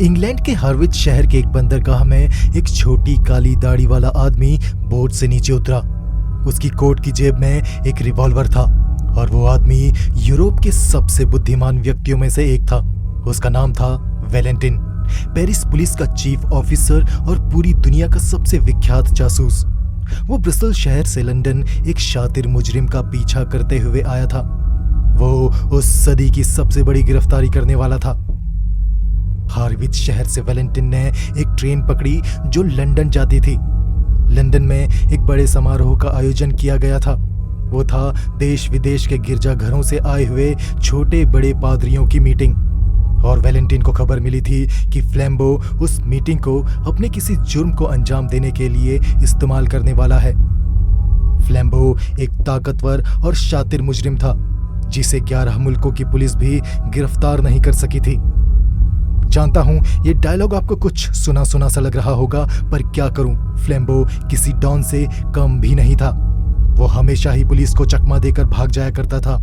England के हार्विच शहर के एक बंदरगाह में एक छोटी काली दाढ़ी वाला आदमी बोट से नीचे उतरा। उसकी कोट की जेब में एक रिवॉल्वर था और वो आदमी यूरोप के सबसे बुद्धिमान व्यक्तियों में से एक था। उसका नाम था वैलेंटिन, पेरिस पुलिस का चीफ ऑफिसर और पूरी दुनिया का सबसे विख्यात जासूस। वो ब्रिस्टल शहर से लंदन एक शातिर मुजरिम का पीछा करते हुए आया था। वो उस सदी की सबसे बड़ी गिरफ्तारी करने वाला था। हार्विच शहर से वैलेंटिन ने एक ट्रेन पकड़ी जो लंदन जाती थी। लंदन में एक बड़े समारोह का आयोजन किया गया था। वो था देश विदेश के गिरजाघरों से आए हुए छोटे बड़े पादरियों की मीटिंग। और वैलेंटिन को खबर मिली थी कि फ्लैम्बो उस मीटिंग को अपने किसी जुर्म को अंजाम देने के लिए इस्तेमाल करने वाला है। फ्लैम्बो एक ताकतवर और शातिर मुजरिम था जिसे 11 मुल्कों की पुलिस भी गिरफ्तार नहीं कर सकी थी। जानता हूं ये डायलॉग आपको कुछ सुना सुना सा लग रहा होगा, पर क्या करूं, फ्लैम्बो किसी डॉन से कम भी नहीं था। वो हमेशा ही पुलिस को चकमा देकर भाग जाया करता था।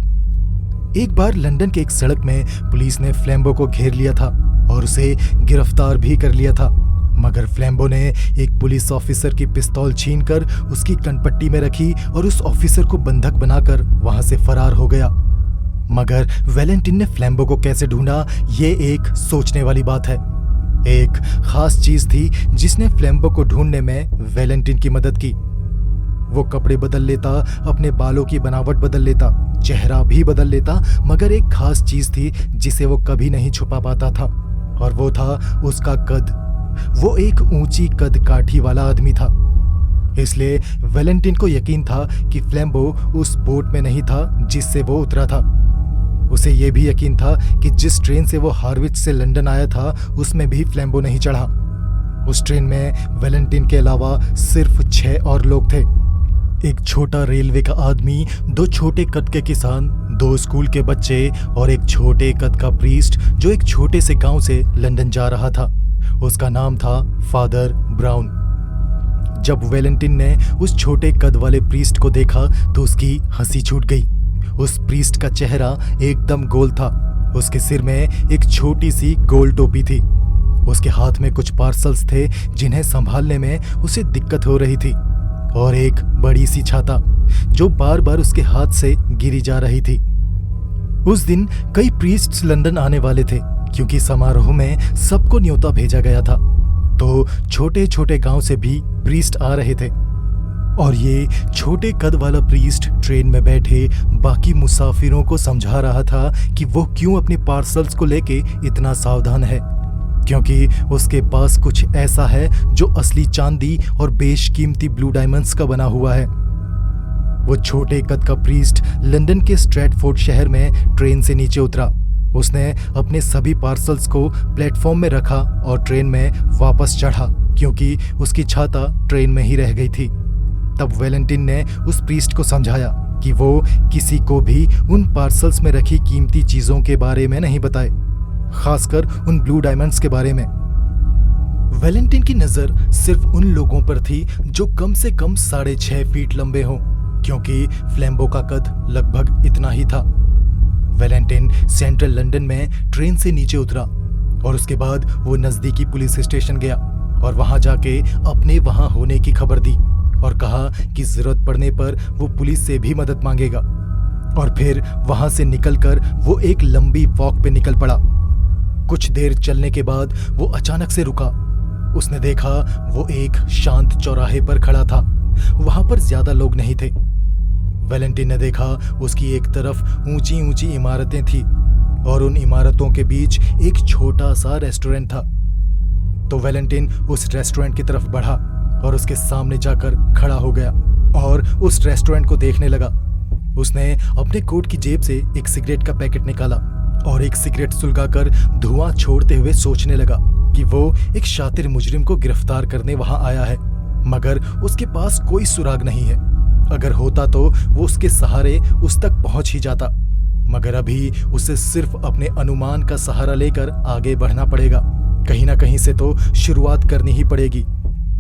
एक बार लंदन के एक सड़क में पुलिस ने फ्लैम्बो को घेर लिया था और उसे गिरफ्तार भी कर लिया था, मगर फ्लैम्बो ने एक पुलिस ऑफिसर की पिस्तौल छीनकर उसकी कनपट्टी में रखी और उस ऑफिसर को बंधक बनाकर वहां से फरार हो गया। मगर वैलेंटिन ने फ्लैम्बो को कैसे ढूंढा, ये एक सोचने वाली बात है। एक खास चीज थी जिसने फ्लैम्बो को ढूंढने में वैलेंटिन की मदद की। वो कपड़े बदल लेता, अपने बालों की बनावट बदल लेता, चेहरा भी बदल लेता, मगर एक खास चीज थी जिसे वो कभी नहीं छुपा पाता था, और वो था उसका कद। वो एक ऊंची कद काठी वाला आदमी था। इसलिए वैलेंटिन को यकीन था कि फ्लैम्बो उस बोट में नहीं था जिससे वो उतरा था। उसे यह भी यकीन था कि जिस ट्रेन से वो हार्विच से लंदन आया था उसमें भी फ्लैम्बो नहीं चढ़ा। उस ट्रेन में वैलेंटिन के अलावा सिर्फ 6 और लोग थे। एक छोटा रेलवे का आदमी, 2 छोटे कद के किसान, 2 स्कूल के बच्चे और एक छोटे कद का प्रीस्ट जो एक छोटे से गांव से लंदन जा रहा था। उसका नाम था फादर ब्राउन। जब वैलेंटिन ने उस छोटे कद वाले प्रीस्ट को देखा तो उसकी हंसी छूट गई। उस प्रीस्ट का चेहरा एकदम गोल था। उसके सिर में एक छोटी सी गोल टोपी थी। उसके हाथ में कुछ पार्सल्स थे जिन्हें संभालने में उसे दिक्कत हो रही थी, और एक बड़ी सी छाता जो बार बार उसके हाथ से गिरी जा रही थी। उस दिन कई प्रीस्ट्स लंदन आने वाले थे क्योंकि समारोह में सबको न्योता भेजा गया था। तो छोटे छोटे गांव से भी प्रीस्ट आ रहे थे, और ये छोटे कद वाला प्रीस्ट ट्रेन में बैठे बाकी मुसाफिरों को समझा रहा था कि वो क्यों अपने पार्सल्स को लेके इतना सावधान है, क्योंकि उसके पास कुछ ऐसा है जो असली चांदी और बेशकीमती ब्लू डायमंड्स का बना हुआ है। वो छोटे कद का प्रीस्ट लंदन के स्ट्रैटफोर्ड शहर में ट्रेन से नीचे उतरा। उसने अपने सभी पार्सल्स को प्लेटफॉर्म में रखा और ट्रेन में वापस चढ़ा क्योंकि उसकी छाता ट्रेन में ही रह गई थी। तब वैलेंटिन ने उस प्रीस्ट को समझाया कि वो किसी को भी उन पार्सल्स में रखी कीमती चीजों के बारे में नहीं बताए, खासकर उन ब्लू डायमंड्स के बारे में। वैलेंटिन की नजर सिर्फ उन लोगों पर थी जो कम से कम 6.5 फीट लंबे हों, क्योंकि फ्लैम्बो का कद लगभग इतना ही था। वैलेंटिन सेंट्रल लंदन में ट्रेन से नीचे उतरा और उसके बाद वो नजदीकी पुलिस स्टेशन गया और वहां जाके अपने वहां होने की खबर दी और कहा कि जरूरत पड़ने पर वो पुलिस से भी मदद मांगेगा। और फिर वहां से निकलकर वो एक लंबी वॉक पे निकल पड़ा। कुछ देर चलने के बाद वो अचानक से रुका। उसने देखा वो एक शांत चौराहे पर खड़ा था। वहां पर ज्यादा लोग नहीं थे। वैलेंटिन ने देखा उसकी एक तरफ ऊंची ऊंची इमारतें थी और उन इमारतों के बीच एक छोटा सा रेस्टोरेंट था। तो वैलेंटिन उस रेस्टोरेंट की तरफ बढ़ा और उसके सामने जाकर खड़ा हो गया और उस रेस्टोरेंट को देखने लगा। उसने अपने कोट की जेब से एक सिगरेट का पैकेट निकाला और एक सिगरेट सुलगाकर धुआं छोड़ते हुए सोचने लगा कि वो एक शातिर मुजरिम को गिरफ्तार करने वहां आया है, मगर उसके पास कोई सुराग नहीं है। अगर होता तो वो उसके सहारे उस तक पहुंच ही जाता, मगर अभी उसे सिर्फ अपने अनुमान का सहारा लेकर आगे बढ़ना पड़ेगा। कहीं ना कहीं से तो शुरुआत करनी ही पड़ेगी,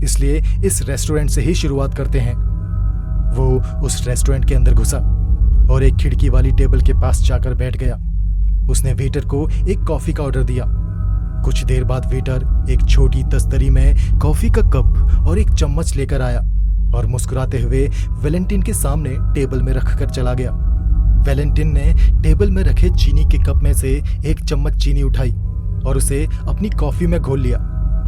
इसलिए इस रेस्टोरेंट से ही शुरुआत करते हैं। वो उस रेस्टोरेंट के अंदर घुसा और एक खिड़की वाली टेबल के पास जाकर बैठ गया। उसने वेटर को एक कॉफी का ऑर्डर दिया। कुछ देर बाद वेटर एक छोटी तस्तरी में कॉफी का कप और एक चम्मच लेकर आया और मुस्कुराते हुए वैलेंटिन के सामने टेबल में रखकर चला गया। वैलेंटिन ने टेबल में रखे चीनी के कप में से एक चम्मच चीनी उठाई और उसे अपनी कॉफी में घोल लिया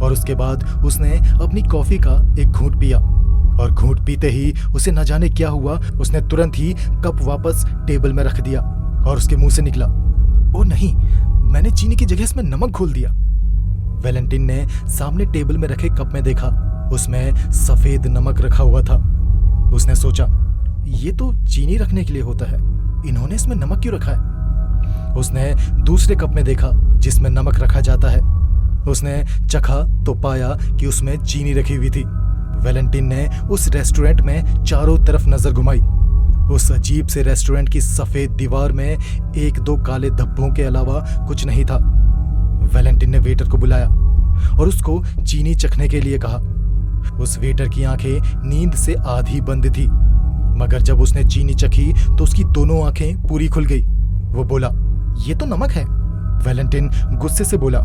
और उसके बाद उसने अपनी कॉफी का एक घूंट पिया और घूंट पीते ही उसे न जाने क्या हुआ, उसने तुरंत ही कप वापस टेबल में रख दिया और उसके मुंह से निकला, ओ नहीं, मैंने चीनी की जगह इसमें नमक घोल दिया। वैलेंटिन ने सामने टेबल में रखे कप में देखा, उसमें सफेद नमक रखा हुआ था। उसने सोचा, ये तो चीनी रखने के लिए होता है, इन्होंने इसमें नमक क्यों रखा है? उसने दूसरे कप में देखा जिसमें नमक रखा जाता है। उसने चखा तो पाया कि उसमें चीनी रखी हुई थी। वैलेंटिन ने उस रेस्टोरेंट में चारों तरफ नजर घुमाई। उस अजीब से रेस्टोरेंट की सफेद दीवार में एक दो काले धब्बों के अलावा कुछ नहीं था। वैलेंटिन ने वेटर को बुलाया और उसको चीनी चखने के लिए कहा। उस वेटर की आंखें नींद से आधी बंद थी, मगर जब उसने चीनी चखी तो उसकी दोनों आंखें पूरी खुल गई। वो बोला, ये तो नमक है। वैलेंटिन गुस्से से बोला,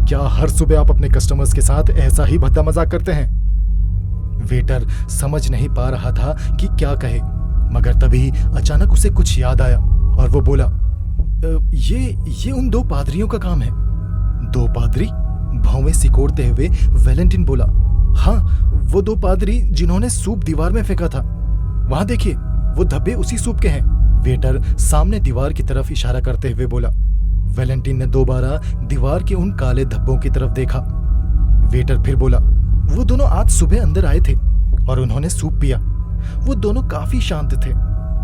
क्या हर सुबह आप अपने कस्टमर्स के साथ ऐसा ही भद्दा मजाक करते हैं? वेटर समझ नहीं पा रहा था कि क्या कहे, मगर तभी अचानक उसे कुछ याद आया और वो बोला, ये उन दो पादरियों का काम है। दो पादरी? भौवें सिकोड़ते हुए वैलेंटिन बोला, हाँ, वो दो पादरी जिन्होंने सूप दीवार में फेंका था। वहां देखिए, वो धब्बे उसी सूप के हैं। वेटर सामने दीवार की तरफ इशारा करते हुए बोला। वैलेंटिन ने दोबारा दीवार के उन काले धब्बों की तरफ देखा। वेटर फिर बोला, वो दोनों आज सुबह अंदर आए थे और उन्होंने सूप पिया। वो दोनों काफी शांत थे।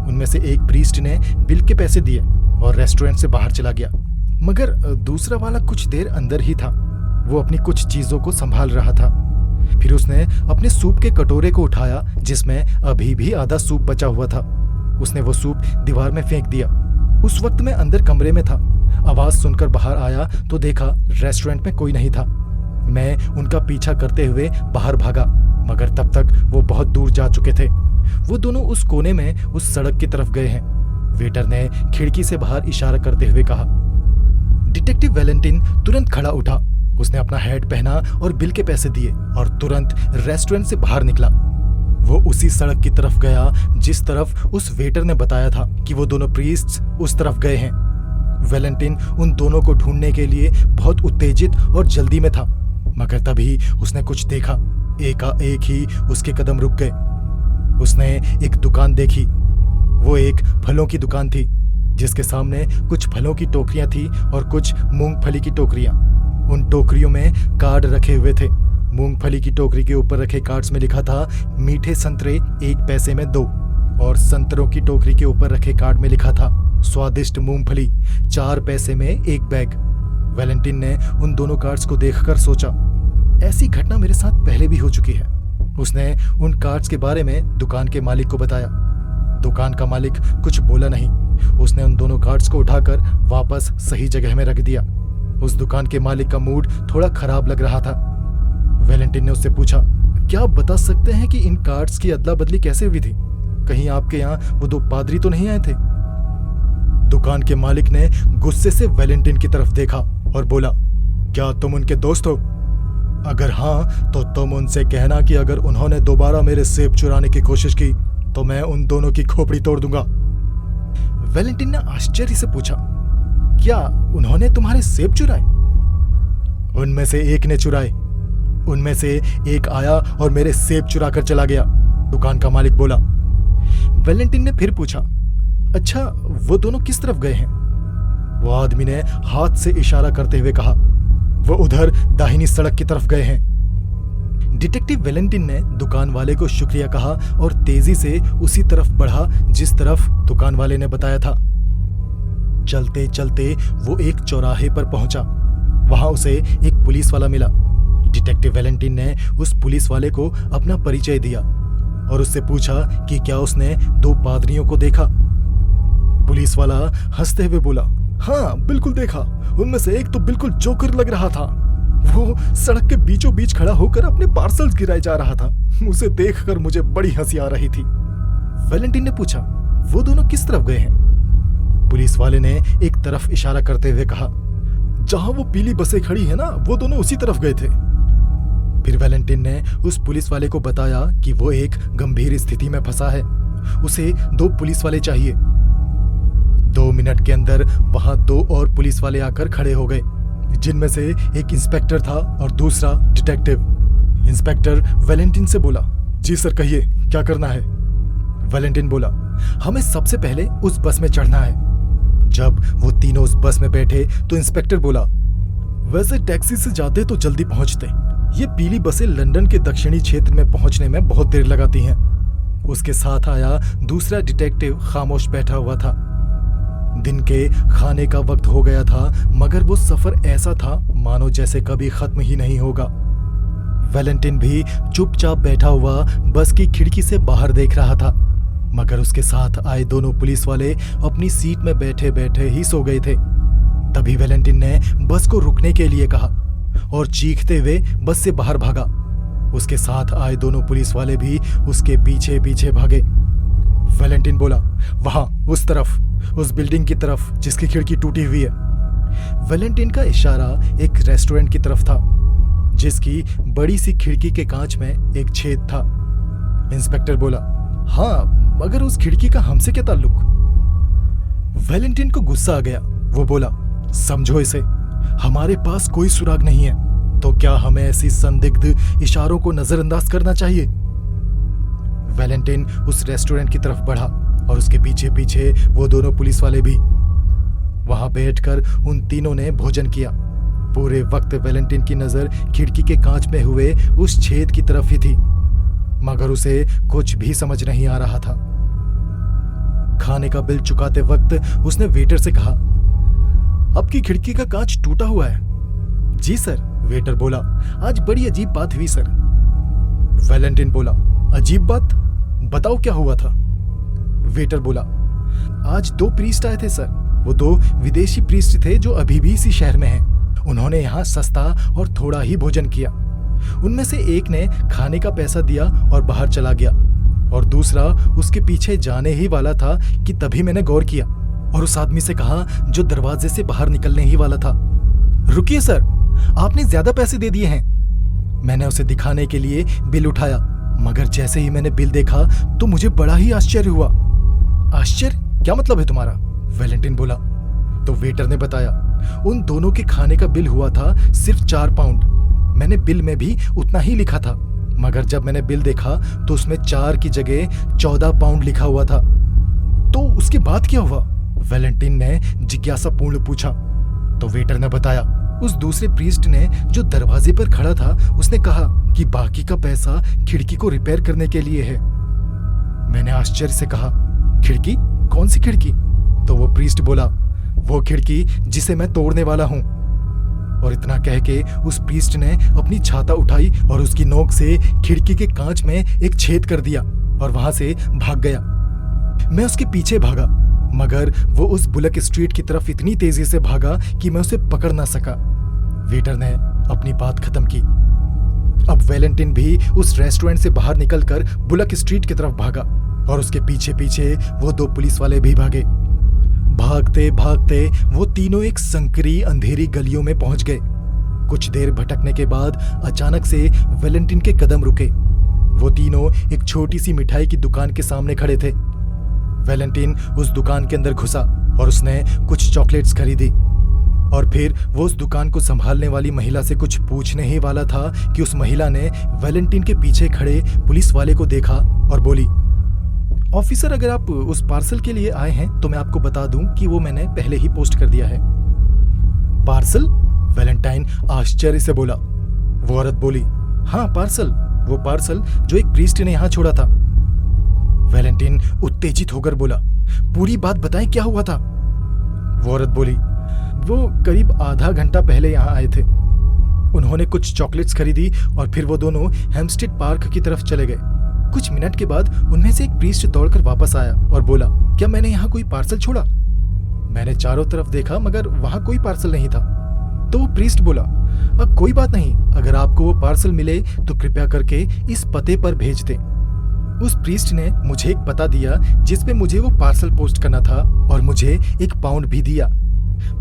उनमें से एक प्रीस्ट ने बिल के पैसे दिए और रेस्टोरेंट से बाहर चला गया, मगर दूसरा वाला कुछ देर अंदर ही था। वो अपनी कुछ चीजों को संभाल रहा था। फिर उसने अपने सूप के कटोरे को उठाया जिसमें अभी भी आधा सूप बचा हुआ था। उसने वो सूप दीवार में फेंक दिया। उस वक्त मैं अंदर कमरे में था। आवाज सुनकर बाहर आया तो देखा रेस्टोरेंट में कोई नहीं था। मैं उनका पीछा करते हुए बाहर भागा, मगर तब तक वो बहुत दूर जा चुके थे। वो दोनों उस कोने में उस सड़क की तरफ गए हैं। वेटर ने खिड़की से बाहर इशारा करते हुए कहा। डिटेक्टिव वैलेंटिन तुरंत खड़ा उठा। उसने अपना हैट पहना और बिल के पैसे दिए और तुरंत रेस्टोरेंट से बाहर निकला। वो उसी सड़क की तरफ गया जिस तरफ उस वेटर ने बताया था कि वो दोनों प्रीस्ट्स उस तरफ गए हैं। वैलेंटिन उन दोनों को ढूंढने के लिए बहुत उत्तेजित और जल्दी में था, मगर तभी उसने कुछ देखा। एकाएक ही उसके कदम रुक गए। उसने एक दुकान देखी। वो एक फलों की दुकान थी जिसके सामने कुछ फलों की टोकरियां थी और कुछ मूंगफली की टोकरियां। उन टोकरियों में कार्ड रखे हुए थे। मूंगफली की टोकरी के ऊपर रखे कार्ड्स में लिखा था, मीठे संतरे 1 पैसे में 2, और संतरों की टोकरी के ऊपर रखे कार्ड में लिखा था, स्वादिष्ट मूंगफली 4 पैसे में 1 बैग। वैलेंटिन ने उन दोनों कार्ड्स को देखकर सोचा, ऐसी घटना मेरे साथ पहले भी हो चुकी है। उसने उन कार्ड्स के बारे में दुकान के मालिक को बताया। दुकान का मालिक कुछ बोला नहीं। उसने उन दोनों कार्ड्स को उठाकर वापस सही जगह में रख दिया। उस दुकान के मालिक का मूड थोड़ा खराब लग रहा था। वैलेंटिन ने उससे पूछा, क्या आप बता सकते हैं कि इन कार्ड्स की अदला बदली कैसे हुई थी? कहीं आपके यहाँ वो 2 पादरी तो नहीं आए थे? दुकान के मालिक ने गुस्से से वैलेंटिन की तरफ देखा और बोला, क्या तुम उनके दोस्त हो? अगर हाँ, तो तुम उनसे कहना कि अगर उन्होंने दोबारा मेरे सेब चुराने की कोशिश की तो मैं उन दोनों की खोपड़ी तोड़ दूंगा। वैलेंटिन ने आश्चर्य से पूछा, क्या उन्होंने तुम्हारे सेब चुराए? उनमें से एक ने चुराए। उनमें से एक आया और मेरे सेब चुरा कर चला गया, दुकान का मालिक बोला। वैलेंटिन ने फिर पूछा, अच्छा, वो दोनों किस तरफ गए हैं? वो आदमी ने हाथ से इशारा करते हुए कहा, वो उधर दाहिनी सड़क की तरफ गए हैं। डिटेक्टिव वैलेंटिन ने दुकान वाले को शुक्रिया कहा और तेजी से उसी तरफ बढ़ा जिस तरफ दुकान वाले ने बताया था। चलते चलते वो एक चौराहे पर पहुंचा। वहां उसे एक पुलिस वाला मिला। डिटेक्टिव वैलेंटिन ने उस पुलिस वाले को अपना परिचय दिया और उससे पूछा कि क्या उसने 2 पादरियों को देखा। पुलिस वाला हंसते हुए बोला, हाँ, बिल्कुल देखा। उनमें से एक तो बिल्कुल जोकर लग रहा था। वो सड़क के बीचों बीच खड़ा होकर अपने पार्सल्स गिराए जा रहा था। उसे देखकर मुझे बड़ी हंसी आ रही थी। वैलेंटिन ने पूछा, वो दोनों किस तरफ गए हैं? पुलिस वाले ने एक तरफ इशारा करते हुए कहा, जहां वो पीली बसें खड़ी है ना, वो दोनों उसी तरफ गए थे। फिर वैलेंटिन ने उस पुलिस वाले को बताया कि वो एक गंभीर स्थिति में फंसा है, उसे 2 पुलिस वाले चाहिए। 2 मिनट के अंदर वहां 2 और पुलिस वाले आकर खड़े हो गए, जिनमें से एक इंस्पेक्टर था और दूसरा डिटेक्टिव। इंस्पेक्टर वैलेंटिन से बोला, जी सर कहिए क्या करना है। वैलेंटिन बोला, हमें सबसे पहले उस बस में चढ़ना है। जब वो तीनों उस बस में बैठे तो इंस्पेक्टर बोला, वैसे टैक्सी से जाते तो जल्दी पहुंचते, ये पीली बसें लंदन के दक्षिणी क्षेत्र में पहुंचने में बहुत देर लगाती हैं। उसके साथ आया दूसरा डिटेक्टिव खामोश बैठा हुआ था। दिन के खाने का वक्त हो गया था, मगर वो सफर ऐसा था मानो जैसे कभी खत्म ही नहीं होगा। वैलेंटिन भी चुपचाप बैठा हुआ बस की खिड़की से बाहर देख रहा था, मगर उसके साथ आए दोनों पुलिस वाले अपनी सीट में बैठे बैठे ही सो गए थे। तभी वैलेंटिन ने बस को रुकने के लिए कहा और चीखते हुए बस से बाहर भागा। उसके साथ आए दोनों पुलिस वाले भी उसके पीछे पीछे भागे। वैलेंटिन बोला, वहां उस तरफ, उस बिल्डिंग की तरफ जिसकी खिड़की टूटी हुई है। वैलेंटिन का इशारा एक रेस्टोरेंट की तरफ था, जिसकी बड़ी सी खिड़की के कांच में एक छेद था। इंस्पेक्टर बोला, हाँ, मगर उस खिड़की का हमसे क्या ताल्लुक। वैलेंटिन को गुस्सा आ गया। वो बोला, समझो इसे, हमारे पास कोई सुराग नहीं है, तो क्या हमें ऐसी संदिग्ध इशारों को नजरअंदाज करना चाहिए। वैलेंटिन उस रेस्टोरेंट की तरफ बढ़ा और उसके पीछे पीछे वो दोनों पुलिस वाले भी। वहां बैठकर उन तीनों ने भोजन किया। पूरे वक्त वैलेंटिन की नजर खिड़की के कांच में हुए उस छेद की तरफ ही थी, मगर उसे कुछ भी समझ नहीं आ रहा था। खाने का बिल चुकाते वक्त उसने वेटर से कहा, आपकी खिड़की का कांच टूटा हुआ है। जी सर, वेटर बोला, आज बड़ी अजीब बात हुई सर। वैलेंटिन बोला, अजीब बात, बताओ क्या हुआ था। वेटर बोला, आज 2 प्रीस्ट आए थे सर। वो 2 विदेशी प्रीस्ट थे जो अभी भी इसी शहर में हैं। उन्होंने यहाँ सस्ता और थोड़ा ही भोजन किया। उनमें से एक ने खाने का पैसा दिया और बाहर चला गया, और दूसरा उसके पीछे जाने ही वाला था कि तभी मैंने गौर किया और उस आदमी से कहा जो दरवाजे से बाहर निकलने ही वाला था, रुकिए सर, आपने ज्यादा पैसे दे दिए हैं। मैंने उसे दिखाने के लिए बिल उठाया, मगर जैसे ही मैंने बिल देखा तो मुझे बड़ा ही आश्चर्य हुआ। आश्चर्य, क्या मतलब है तुम्हारा? वैलेंटिन बोला। तो वेटर ने बताया, उन दोनों के खाने का बिल हुआ था सिर्फ 4 पाउंड। मैंने बिल में भी उतना ही लिखा था, मगर जब मैंने बिल देखा तो उसमें 4 की जगह 14 पाउंड लिखा हुआ था। तो उसके बाद क्या हुआ? वैलेंटिन ने जिज्ञासापूर्ण पूछा। तो वेटर ने बताया, उस दूसरे प्रीस्ट ने जो दरवाजे पर खड़ा था, उसने कहा कि बाकी का पैसा खिड़की को रिपेयर करने के लिए है। मैंने आश्चर्य से कहा, खिड़की? कौन सी खिड़की? तो वो प्रीस्ट बोला, वो खिड़की जिसे मैं तोड़ने वाला हूं। और इतना कह के उस प्रीस्ट ने अपनी छाता उठाई और उसकी नोक से खिड़की के कांच में एक छेद कर दिया और वहां से भाग गया। मैं उसके पीछे भागा, मगर वो उस बुलक स्ट्रीट की तरफ इतनी तेजी से भागा कि मैं उसे पकड़ ना सका। वेटर ने अपनी बात खत्म की। अब वैलेंटिन भी उस रेस्टोरेंट से बाहर निकलकर बुलक स्ट्रीट की तरफ भागा और उसके पीछे पीछे वो 2 पुलिस वाले भी भागे। भागते भागते वो तीनों एक संकरी अंधेरी गलियों में पहुंच गए। कुछ देर भटकने के बाद अचानक से वैलेंटिन के कदम रुके। वो तीनों एक छोटी सी मिठाई की दुकान के सामने खड़े थे। वैलेंटिन उस दुकान के अंदर घुसा और उसने कुछ चॉकलेट्स खरीदी, और फिर वो उस दुकान को संभालने वाली महिला से कुछ पूछने ही वाला था कि उस महिला ने वैलेंटिन के पीछे खड़े पुलिस वाले को देखा और बोली, ऑफिसर, अगर आप उस पार्सल के लिए आए हैं तो मैं आपको बता दूं कि वो मैंने पहले ही पोस्ट कर दिया है। पार्सल? वैलेंटाइन आश्चर्य से बोला। वो औरत बोली, हाँ पार्सल, वो पार्सल जो एक प्रीस्ट ने यहाँ छोड़ा था। वैलेंटिन उत्तेजित होकर बोला, पूरी बात बताएं, क्या हुआ था? वो औरत बोली, वो करीब आधा घंटा पहले यहाँ आए थे। उन्होंने कुछ चॉकलेट्स खरीदी और फिर वो दोनों हेम्पस्टेड पार्क की तरफ चले गए। कुछ मिनट के बाद उनमें से एक प्रीस्ट दौड़कर वापस आया और बोला, क्या मैंने यहाँ कोई पार्सल छोड़ा? मैंने चारों तरफ देखा, मगर वहां कोई पार्सल नहीं था। तो वो प्रीस्ट बोला, अब कोई बात नहीं, अगर आपको वो पार्सल मिले तो कृपया करके इस पते पर भेज दें। उस प्रीस्ट ने मुझे एक पता दिया जिस पे मुझे वो पार्सल पोस्ट करना था और मुझे 1 पाउंड भी दिया।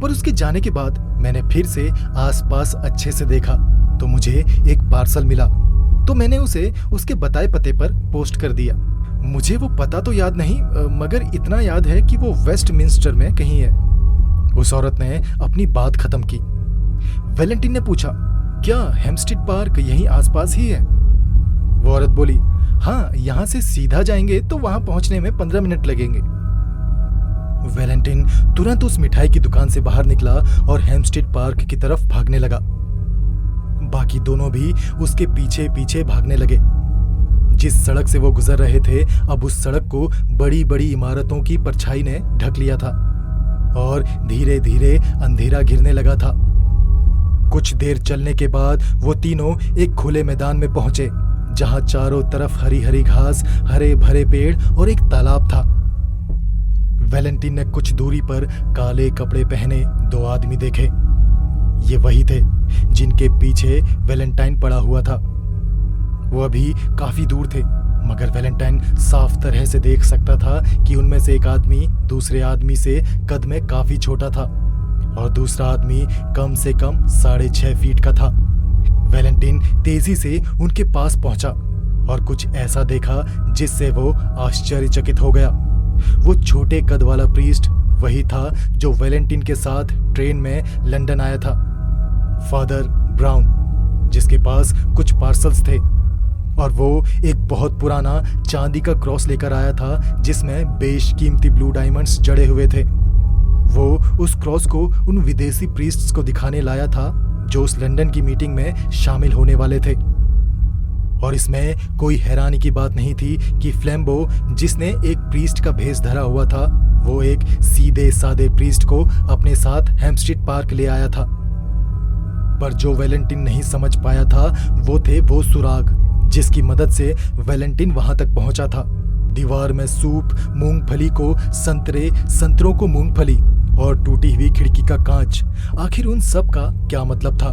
पर उसके जाने के बाद मैंने फिर से आसपास अच्छे से देखा तो मुझे एक पार्सल मिला। तो मैंने उसे उसके बताए पते पर पोस्ट कर दिया। मुझे वो पता तो याद नहीं, मगर इतना याद है कि वो वेस्टमिंस्टर में कहीं है। उस औरत ने अपनी बात खत्म की। वैलेंटिन ने पूछा, क्या हेम्पस्टेड पार्क यहीं आसपास ही है? वो औरत बोली, हाँ, यहाँ से सीधा जाएंगे तो वहां पहुंचने में 15 मिनट लगेंगे। वैलेंटिन तुरंत उस मिठाई की दुकान से बाहर निकला और हेम्पस्टेड पार्क की तरफ भागने लगा। बाकी दोनों भी उसके पीछे पीछे भागने लगे। जिस सड़क से वो गुजर रहे थे, अब उस सड़क को बड़ी बड़ी इमारतों की परछाई ने ढक लिया था और धीरे धीरे अंधेरा घिरने लगा था। कुछ देर चलने के बाद वो तीनों एक खुले मैदान में पहुंचे, जहां चारों तरफ हरी हरी घास, हरे भरे पेड़ और एक तालाब था। वैलेंटिन ने कुछ दूरी पर काले कपड़े पहने 2 आदमी देखे। ये वही थे जिनके पीछे वैलेंटाइन पड़ा हुआ था। वो अभी काफी दूर थे, मगर वैलेंटाइन साफ तरह से देख सकता था कि उनमें से एक आदमी दूसरे आदमी से कद में काफी छोटा था और दूसरा आदमी कम से कम 6.5 फीट का था। वैलेंटिन तेजी से उनके पास पहुंचा और कुछ ऐसा देखा जिससे वो आश्चर्यचकित हो गया। वो छोटे कद वाला प्रीस्ट वही था जो वैलेंटिन के साथ ट्रेन में लंदन आया था, फादर ब्राउन, जिसके पास कुछ पार्सल्स थे और वो एक बहुत पुराना चांदी का क्रॉस लेकर आया था जिसमें बेशकीमती ब्लू डायमंड्स जड़े हुए थे। वो उस क्रॉस को उन विदेशी प्रीस्ट्स को दिखाने लाया था जो उस लंदन की मीटिंग में शामिल होने वाले थे। और इसमें कोई हैरानी की बात नहीं थी कि फ्लैम्बो, जिसने एक प्रीस्ट का भेष धरा हुआ था, वो एक सीधे सादे प्रीस्ट को अपने साथ हेम्पस्टेड पार्क ले आया था। पर जो वैलेंटिन नहीं समझ पाया था वो थे वो सुराग जिसकी मदद से वैलेंटिन वहां तक पहुंचा था। दीवार में सूप, मूंगफली को संतरे, संतरों को मूंगफली और टूटी हुई खिड़की का कांच, आखिर उन सब का क्या मतलब था?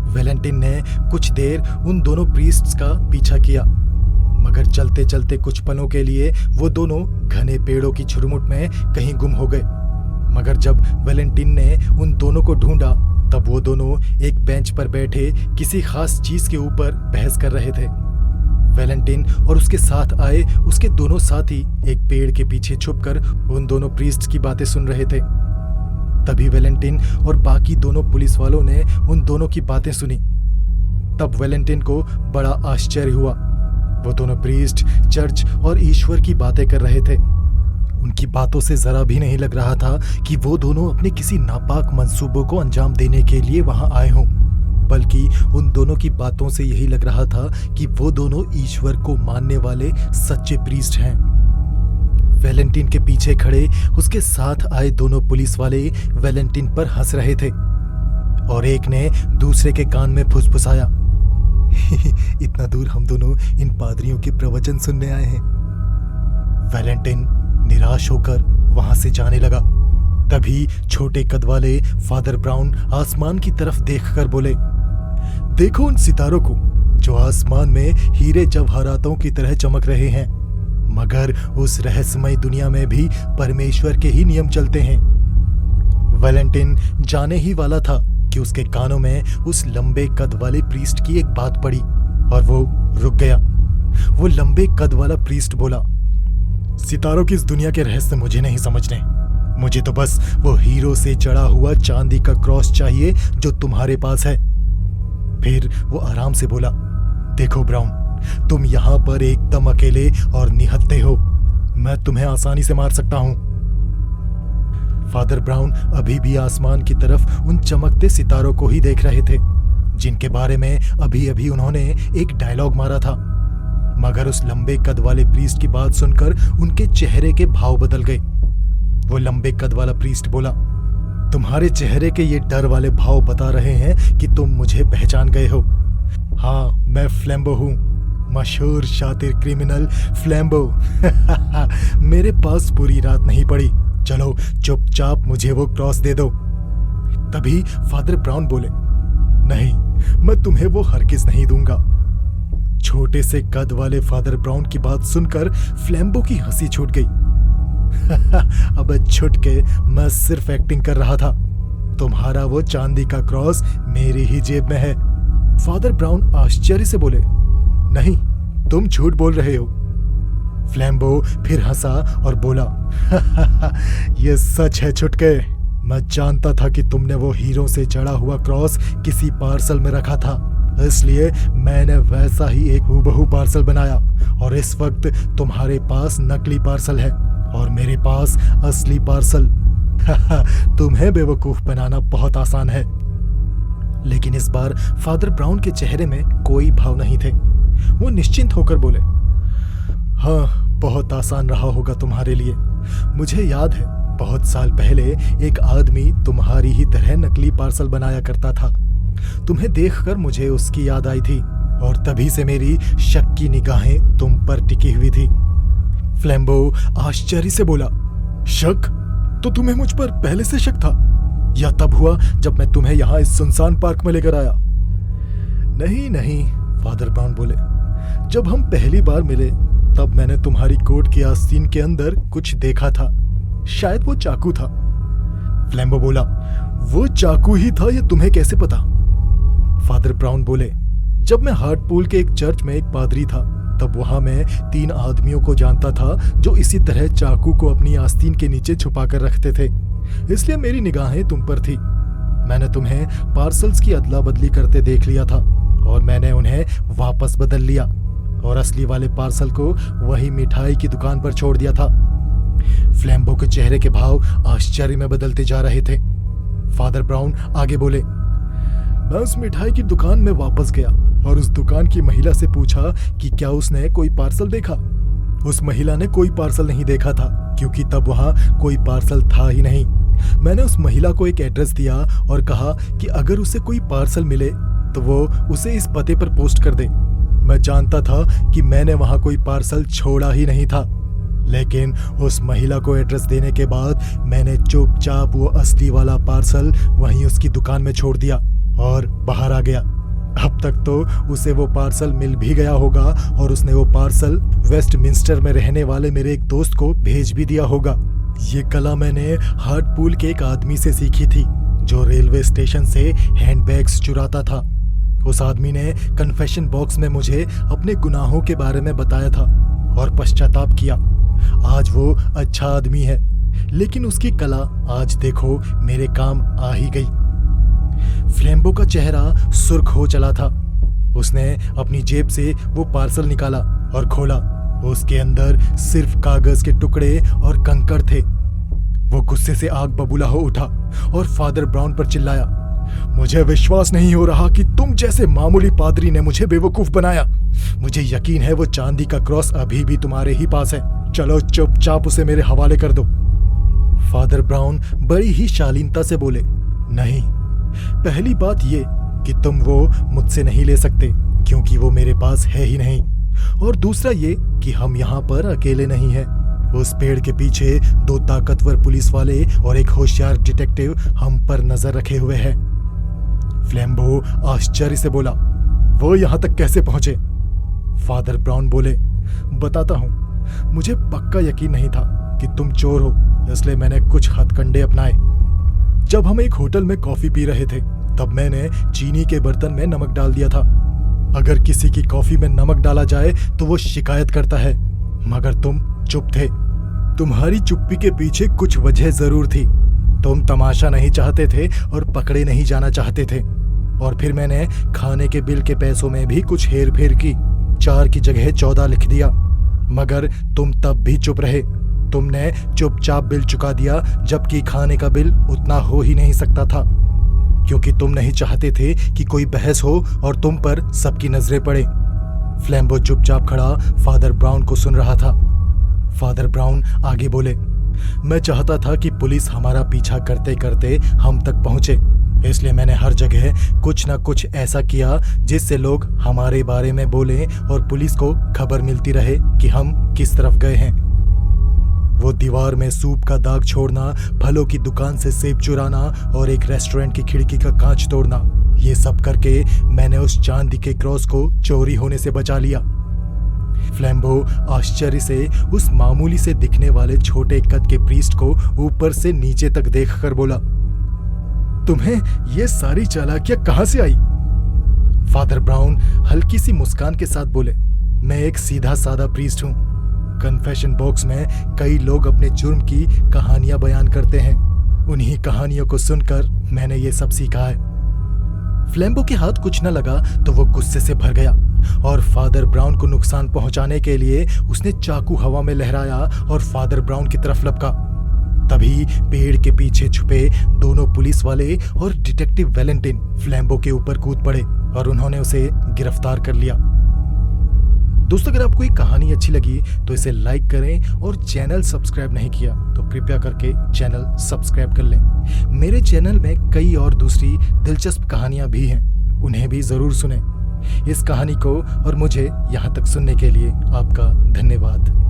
वैलेंटिन ने कुछ देर उन दोनों प्रीस्ट्स का पीछा किया, मगर चलते चलते कुछ पलों के लिए वो दोनों घने पेड़ों की झुरमुट में कहीं गुम हो गए। मगर जब वैलेंटिन ने उन दोनों को ढूंढा तब वो दोनों एक बेंच पर बैठे किसी खास चीज के ऊपर बहस कर रहे थे। वैलेंटिन और उसके साथ आए उसके दोनों साथी एक पेड़ के पीछे छुपकर उन दोनों प्रीस्ट्स की बातें सुन रहे थे। तभी वैलेंटिन और बाकी दोनों पुलिस वालों ने उन दोनों की बातें सुनी। तब वैलेंटिन को बड़ा आश्चर्य हुआ। वो दोनों प्रीस्ट चर्च और ईश्वर की बातें कर रहे थे। उनकी बातों से जरा भी नहीं लग रहा था कि वो दोनों अपने किसी नापाक मंसूबों को अंजाम देने के लिए वहां आए हों, बल्कि उन दोनों की बातों से यही लग रहा था कि वो दोनों ईश्वर को मानने वाले सच्चे प्रीस्ट हैं। वैलेंटिन के पीछे खड़े उसके साथ आए दोनों पुलिस वाले वैलेंटिन पर हंस रहे थे और एक ने दूसरे के कान में फुसफुसाया, इतना दूर हम दोनों इन पादरियों के प्रवचन सुनने आए हैं। वैलेंटिन निराश होकर वहां से जाने लगा। तभी छोटे कद वाले फादर ब्राउन आसमान की तरफ देखकर बोले, देखो उन सितारों को जो आसमान में हीरे जवाहरातों की तरह चमक रहे हैं। मगर उस रहस्यमय दुनिया में भी परमेश्वर के ही नियम चलते हैं। वैलेंटिन जाने ही वाला था कि उसके कानों में उस लंबे कद वाले प्रीस्ट की एक बात पड़ी और वो रुक गया। वो लंबे कद वाला प्रीस्ट बोला, सितारों की इस दुनिया के रहस्य मुझे नहीं समझने। मुझे तो बस वो हीरो से जड़ा हुआ चांदी का क्रॉस चाहिए जो तुम्हारे पास है। फिर वो आराम से बोला, देखो ब्राउन, तुम यहां पर एकदम अकेले और निहत्थे हो। मैं तुम्हें आसानी से मार सकता हूं। फादर ब्राउन अभी भी आसमान की तरफ उन चमकते सितारों को ही देख रहे थे जिनके बारे में अभी अभी उन्होंने एक डायलॉग मारा था। मगर उस लंबे कद वाले प्रीस्ट की बात सुनकर उनके चेहरे के भाव बदल गए। वो लंबे कद वाला प्रीस्ट बोला, तुम्हारे चेहरे के ये डर वाले भाव बता रहे हैं कि तुम मुझे पहचान गए हो। हाँ, मैं फ्लैम्बो हूँ, मशहूर शातिर क्रिमिनल फ्लैम्बो। मेरे पास पूरी रात नहीं पड़ी। चलो चुपचाप मुझे वो क्रॉस दे दो। तभी फादर ब्राउन बोले, नहीं, मैं तुम्हें वो हरगिज नहीं दूंगा। छोटे से कद वाले फादर ब्राउन की बात सुनकर फ्लैम्बो की हंसी छूट गई। अब छुटके, मैं सिर्फ एक्टिंग कर रहा था। तुम्हारा वो चांदी का क्रॉस मेरी ही जेब में है। फादर ब्राउन आश्चर्य से बोले, नहीं, तुम झूठ बोल रहे हो। फ्लैम्बो फिर हंसा और बोला, ये सच है छुटके। मैं जानता था कि तुमने वो हीरो से जड़ा हुआ क्रॉस किसी पार्सल में रखा था, इसलिए मैंने वैसा ही एक हूबहू पार्सल बनाया। और इस वक्त तुम्हारे पास नकली पार्सल है और मेरे पास असली पार्सल। तुम्हें बेवकूफ बनाना बहुत आसान है। लेकिन इस बार फादर ब्राउन के चेहरे में कोई भाव नहीं थे। वो निश्चिंत होकर बोले, हाँ, बहुत आसान रहा होगा तुम्हारे लिए। मुझे याद है, बहुत साल पहले एक आदमी तुम्हारी ही तरह नकली पार्सल बनाया करता था। तुम्हें देखकर मुझे उसकी याद आई थी और तभी से मेरी शक की निगाहें तुम पर टिकी हुई थी। फ्लैम्बो आश्चर्य से बोला, शक? तो तुम्हें मुझ पर पहले से शक था, या तब हुआ जब मैं तुम्हें यहाँ इस सुनसान पार्क में लेकर आया? नहीं नहीं, फादर ब्राउन बोले, जब हम पहली बार मिले तब मैंने तुम्हारी कोट की आस्तीन के अंदर कुछ देखा था। शायद वो चाकू था। फ्लैम्बो बोला, वो चाकू ही था, ये तुम्हें कैसे पता? फादर ब्राउन बोले, जब मैं हार्टपूल के एक चर्च में एक पादरी था, तब वहां मैं 3 आदमियों को जानता था जो इसी तरह चाकू को अपनी आस्तीन के नीचे छुपा कर रखते थे, इसलिए मेरी निगाहें तुम पर थी। मैंने तुम्हें पार्सल्स की अदला बदली करते देख लिया था और मैंने उन्हें वापस बदल लिया और असली वाले पार्सल को वही मिठाई की दुकान पर छोड़ दिया था। फ्लैम्बो के चेहरे के भाव आश्चर्य में बदलते जा रहे थे। फादर ब्राउन आगे बोले, मैं उस मिठाई की दुकान में वापस गया और उस दुकान की महिला से पूछा कि क्या उसने कोई पार्सल देखा। उस महिला ने कोई पार्सल नहीं देखा था, क्योंकि तब वहां कोई पार्सल था ही नहीं। मैंने उस महिला को एक एड्रेस दिया और कहा कि अगर उसे कोई पार्सल मिले तो वो उसे इस पते पर पोस्ट कर दे। मैं जानता था कि मैंने वहां कोई पार्सल छोड़ा ही नहीं था, लेकिन उस महिला को एड्रेस देने के बाद मैंने चुपचाप वो असली वाला पार्सल वहीं उसकी दुकान में छोड़ दिया और बाहर आ गया। अब तक तो उसे वो पार्सल मिल भी गया होगा और उसने वो पार्सल वेस्टमिंस्टर में रहने वाले मेरे एक दोस्त को भेज भी दिया होगा। ये कला मैंने हार्टपूल के एक आदमी से सीखी थी जो रेलवे स्टेशन से हैंडबैग्स चुराता था। उस आदमी ने कन्फेशन बॉक्स में मुझे अपने गुनाहों के बारे में बताया था और पश्चाताप किया। आज वो अच्छा आदमी है, लेकिन उसकी कला आज देखो मेरे काम आ ही गई। फ्लैम्बो का चेहरा सुर्ख हो चला था। उसने अपनी जेब से वो पार्सल निकाला और खोला। उसके अंदर सिर्फ कागज के टुकड़े और कंकड़ थे। वो गुस्से से आग बबूला हो उठा और फादर ब्राउन पर चिल्लाया, मुझे विश्वास नहीं हो रहा कि तुम जैसे मामूली पादरी ने मुझे बेवकूफ बनाया। मुझे यकीन है वो चांदी का क्रॉस अभी भी तुम्हारे ही पास है। चलो चुपचाप उसे मेरे हवाले कर दो। फादर ब्राउन बड़ी ही शालीनता से बोले, नहीं, पहली बात ये कि तुम वो मुझसे नहीं ले सकते क्योंकि वो मेरे पास है ही नहीं, और दूसरा ये कि हम यहाँ पर अकेले नहीं हैं। उस पेड़ के पीछे 2 ताकतवर पुलिस वाले और एक होशियार डिटेक्टिव हम पर नजर रखे हुए हैं। फ्लैम्बो आश्चर्य से बोला, वो यहाँ तक कैसे पहुंचे? फादर ब्राउन बोले, बताता हूँ। मुझे पक्का यकीन नहीं था कि तुम चोर हो, इसलिए मैंने कुछ हथकंडे अपनाए। जब हम एक होटल में कॉफी पी रहे थे तब मैंने चीनी के बर्तन में नमक डाल दिया था। अगर किसी की कॉफी में नमक डाला जाए तो वो शिकायत करता है, मगर तुम चुप थे। तुम्हारी चुप्पी के पीछे कुछ वजह जरूर थी। तुम तमाशा नहीं चाहते थे और पकड़े नहीं जाना चाहते थे। और फिर मैंने खाने के बिल के पैसों में भी कुछ हेर फेर की। 4 की जगह 14 लिख दिया, मगर तुम तब भी चुप रहे। तुमने चुपचाप बिल चुका दिया, जबकि खाने का बिल उतना हो ही नहीं सकता था, क्योंकि तुम नहीं चाहते थे कि कोई बहस हो और तुम पर सबकी नजरें पड़े। फ्लैम्बो चुपचाप खड़ा फादर ब्राउन को सुन रहा था। फादर ब्राउन आगे बोले, मैं चाहता था कि पुलिस हमारा पीछा करते करते हम तक पहुंचे, इसलिए मैंने हर जगह कुछ न कुछ ऐसा किया जिससे लोग हमारे बारे में बोलें और पुलिस को खबर मिलती रहे कि हम किस तरफ गए हैं। वो दीवार में सूप का दाग छोड़ना, फलों की दुकान से सेब चुराना और एक रेस्टोरेंट की खिड़की का कांच तोड़ना, ये सब करके मैंने उस चांदी के क्रॉस को चोरी होने से बचा लिया। फ्लैम्बो आश्चर्य से उस मामूली से दिखने वाले छोटे कद के प्रीस्ट को ऊपर से नीचे तक देखकर बोला, तुम्हें ये सारी चालाकियां कहां से आई? फादर ब्राउन हल्की सी मुस्कान के साथ बोले, मैं एक सीधा साधा प्रीस्ट हूं। कन्फेशन बॉक्स में कई लोग अपने जुर्म की कहानियां बयान करते हैं। उन्हीं कहानियों को सुनकर मैंने ये सब सीखा है। फ्लैम्बो के हाथ कुछ न लगा तो वो गुस्से से भर गया और फादर ब्राउन को नुकसान पहुंचाने के लिए उसने चाकू हवा में लहराया और फादर ब्राउन की तरफ लपका। तभी पेड़ के पीछे छुपे दोनों पुलिस वाले और डिटेक्टिव वैलेंटिन फ्लैम्बो के ऊपर कूद पड़े और उन्होंने उसे गिरफ्तार कर लिया। दोस्तों, अगर आपको ये कहानी अच्छी लगी तो इसे लाइक करें और चैनल सब्सक्राइब नहीं किया तो कृपया करके चैनल सब्सक्राइब कर लें। मेरे चैनल में कई और दूसरी दिलचस्प कहानियां भी हैं, उन्हें भी जरूर सुनें। इस कहानी को और मुझे यहाँ तक सुनने के लिए आपका धन्यवाद।